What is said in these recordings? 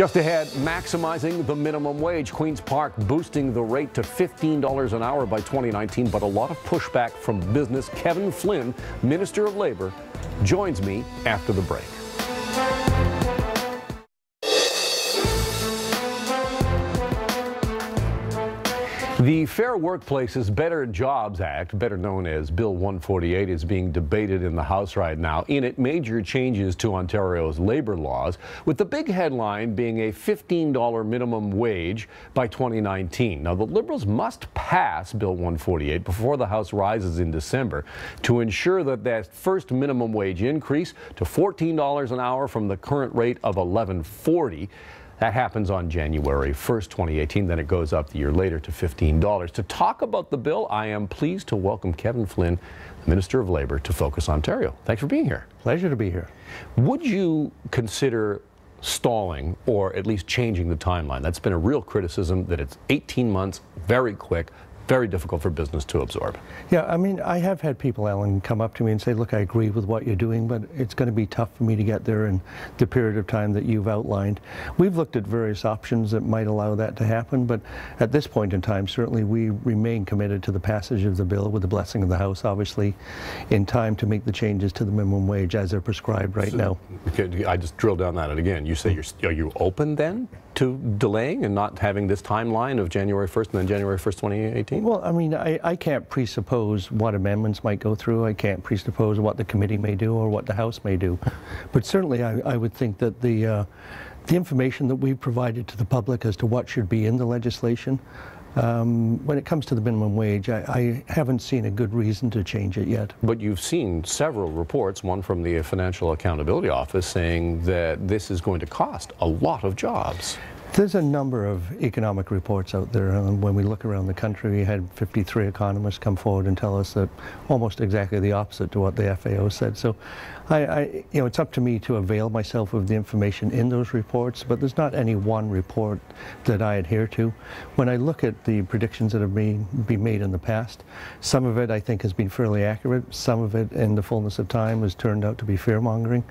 Just ahead, maximizing the minimum wage. Queen's Park boosting the rate to $15 an hour by 2019, but a lot of pushback from business. Kevin Flynn, Minister of Labor, joins me after the break. The Fair Workplaces, Better Jobs Act, better known as Bill 148, is being debated in the House right now. In it, major changes to Ontario's labor laws, with the big headline being a $15 minimum wage by 2019. Now, the Liberals must pass Bill 148 before the House rises in December to ensure that that first minimum wage increase to $14 an hour from the current rate of $11.40. That happens on January 1st, 2018. Then it goes up the year later to $15. To talk about the bill, I am pleased to welcome Kevin Flynn, Minister of Labor, to Focus Ontario. Thanks for being here. Pleasure to be here. Would you consider stalling or at least changing the timeline? That's been a real criticism, that it's 18 months, very quick, very difficult for business to absorb. Yeah, I mean, I have had people, Ellen, come up to me and say, look, I agree with what you're doing, but it's going to be tough for me to get there in the period of time that you've outlined. We've looked at various options that might allow that to happen, but at this point in time, certainly we remain committed to the passage of the bill with the blessing of the House, obviously, in time to make the changes to the minimum wage as they're prescribed right now. Okay, I just drilled down that again. You say are you open then to delaying and not having this timeline of January 1st and then January 1st, 2018? Well, I mean, I can't presuppose what amendments might go through. I can't presuppose what the committee may do or what the House may do. But certainly I would think that the information that we've provided to the public as to what should be in the legislation, when it comes to the minimum wage, I haven't seen a good reason to change it yet. But you've seen several reports, one from the Financial Accountability Office, saying that this is going to cost a lot of jobs. There's a number of economic reports out there, and when we look around the country, we had 53 economists come forward and tell us that almost exactly the opposite to what the FAO said. So, you know, it's up to me to avail myself of the information in those reports, but there's not any one report that I adhere to. When I look at the predictions that have been made in the past, some of it I think has been fairly accurate. Some of it, in the fullness of time, has turned out to be fear-mongering.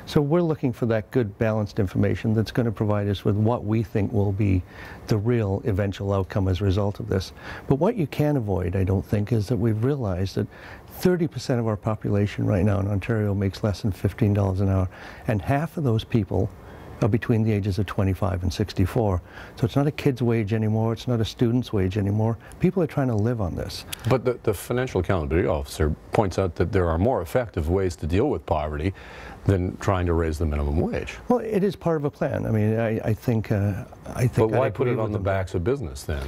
So we're looking for that good, balanced information that's going to provide us with what we think will be the real eventual outcome as a result of this. But what you can avoid, I don't think, is that we've realized that 30% of our population right now in Ontario makes less than $15 an hour, and half of those people are between the ages of 25 and 64. So it's not a kid's wage anymore, it's not a student's wage anymore. People are trying to live on this. But the Financial Accountability Officer points out that there are more effective ways to deal with poverty than trying to raise the minimum wage. Well, it is part of a plan. I mean, I think. But why put it on the backs of business then?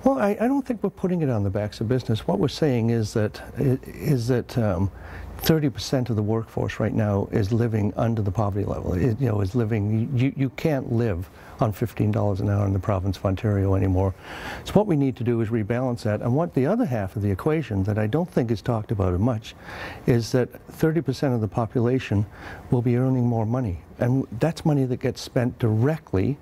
Well, I don't think we're putting it on the backs of business. What we're saying is that 30% of the workforce right now is living under the poverty level. Is living. You can't live on $15 an hour in the province of Ontario anymore. So what we need to do is rebalance that. And what the other half of the equation that I don't think is talked about much is that 30% of the population will be earning more money. And that's money that gets spent directly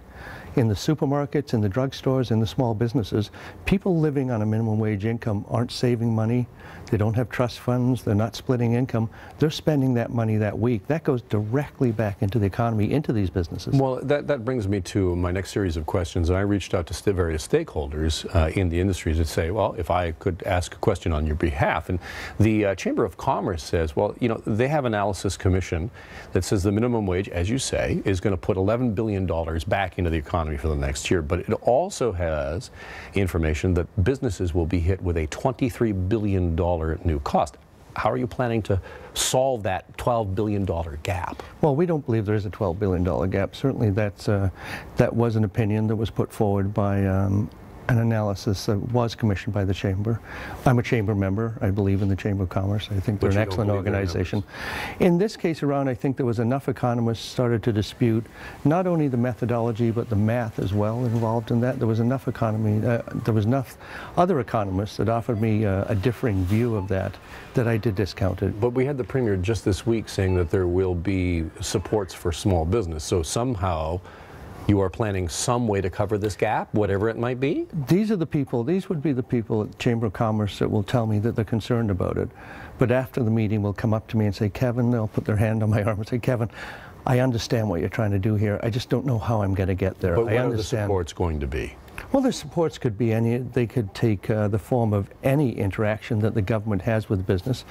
in the supermarkets, in the drugstores, in the small businesses. People living on a minimum wage income aren't saving money. They don't have trust funds. They're not splitting income. They're spending that money that week. That goes directly back into the economy, into these businesses. Well, that brings me to my next series of questions. I reached out to various stakeholders in the industry to say, well, if I could ask a question on your behalf. And the Chamber of Commerce says, well, you know, they have an analysis commission that says the minimum wage, as you say, is going to put $11 billion back into the economy for the next year. But it also has information that businesses will be hit with a $23 billion new cost. How are you planning to solve that $12 billion gap? Well, we don't believe there is a $12 billion gap. Certainly that was an opinion that was put forward by an analysis that was commissioned by the Chamber. I'm a Chamber member. I believe in the Chamber of Commerce. I think they're an excellent organization. In this case around, I think there was enough economists started to dispute not only the methodology but the math as well involved in that. There was enough there was enough other economists that offered me a differing view of that I did discount it. But we had the Premier just this week saying that there will be supports for small business. So somehow you are planning some way to cover this gap, whatever it might be? These would be the people at the Chamber of Commerce that will tell me that they're concerned about it. But after the meeting, will come up to me and say, Kevin, they'll put their hand on my arm and say, Kevin, I understand what you're trying to do here. I just don't know how I'm going to get there. But what I are the understand. supports going to be? Well, the supports could be any, they could take the form of any interaction that the government has with business.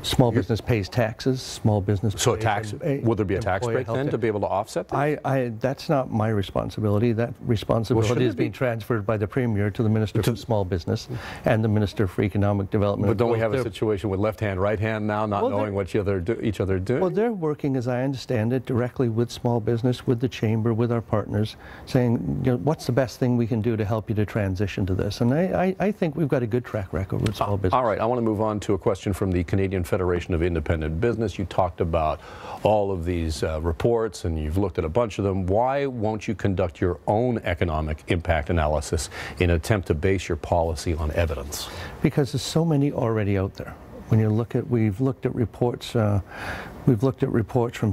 Small business pays taxes, small business So a pays tax, would there be a tax break then to be able to offset that? That's not my responsibility. That responsibility is being transferred by the Premier to the Minister for Small Business and the Minister for Economic Development. But don't we have a situation with left hand, right hand now, not knowing what each other do? Well, they're working, as I understand it, directly with small business, with the Chamber, with our partners, saying, you know, what's the best thing we can do to help you to transition to this? And I think we've got a good track record with small business. All right, I want to move on to a question from the Canadian Federation of Independent Business. You talked about all of these reports and you've looked at a bunch of them. Why won't you conduct your own economic impact analysis in an attempt to base your policy on evidence? Because there's so many already out there. When you look at, we've looked at reports from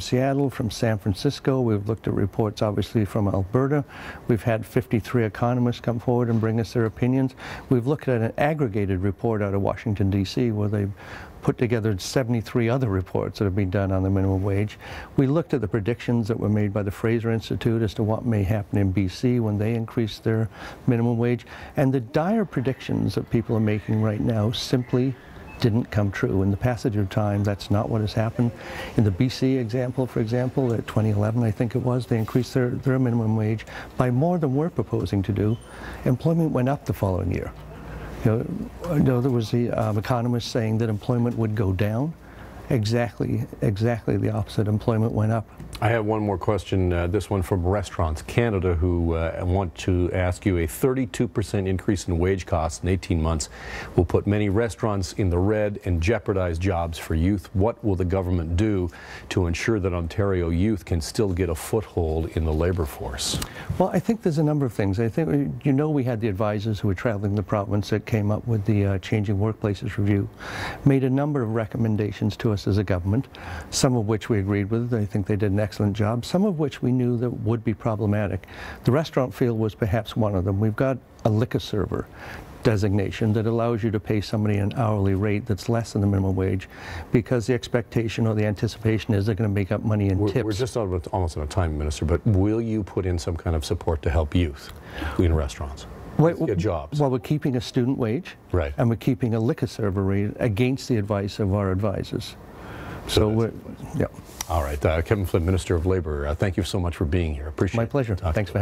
Seattle, from San Francisco, we've looked at reports obviously from Alberta, we've had 53 economists come forward and bring us their opinions. We've looked at an aggregated report out of Washington, D.C. where they put together 73 other reports that have been done on the minimum wage. We looked at the predictions that were made by the Fraser Institute as to what may happen in BC when they increase their minimum wage. And the dire predictions that people are making right now simply didn't come true. In the passage of time, that's not what has happened. In the BC example, for example, at 2011, I think it was, they increased their minimum wage by more than we're proposing to do. Employment went up the following year. You know, there was the economists saying that employment would go down. Exactly the opposite. Employment went up. I have one more question, this one from Restaurants Canada, who want to ask you, a 32% increase in wage costs in 18 months will put many restaurants in the red and jeopardize jobs for youth. What will the government do to ensure that Ontario youth can still get a foothold in the labor force? Well, I think there's a number of things. I think, you know, we had the advisors who were traveling the province that came up with the Changing Workplaces Review, made a number of recommendations to us as a government, some of which we agreed with. I think they did an excellent job, some of which we knew that would be problematic. The restaurant field was perhaps one of them. We've got a liquor server designation that allows you to pay somebody an hourly rate that's less than the minimum wage because the expectation or the anticipation is they're going to make up money in tips. We're just almost out of time, Minister, but will you put in some kind of support to help youth in restaurants? Get jobs. Well, we're keeping a student wage, right, and we're keeping a liquor server rate against the advice of our advisors. So we're, yeah. All right, Kevin Flynn, Minister of Labour, thank you so much for being here. Appreciate it. My pleasure. Thanks for having me.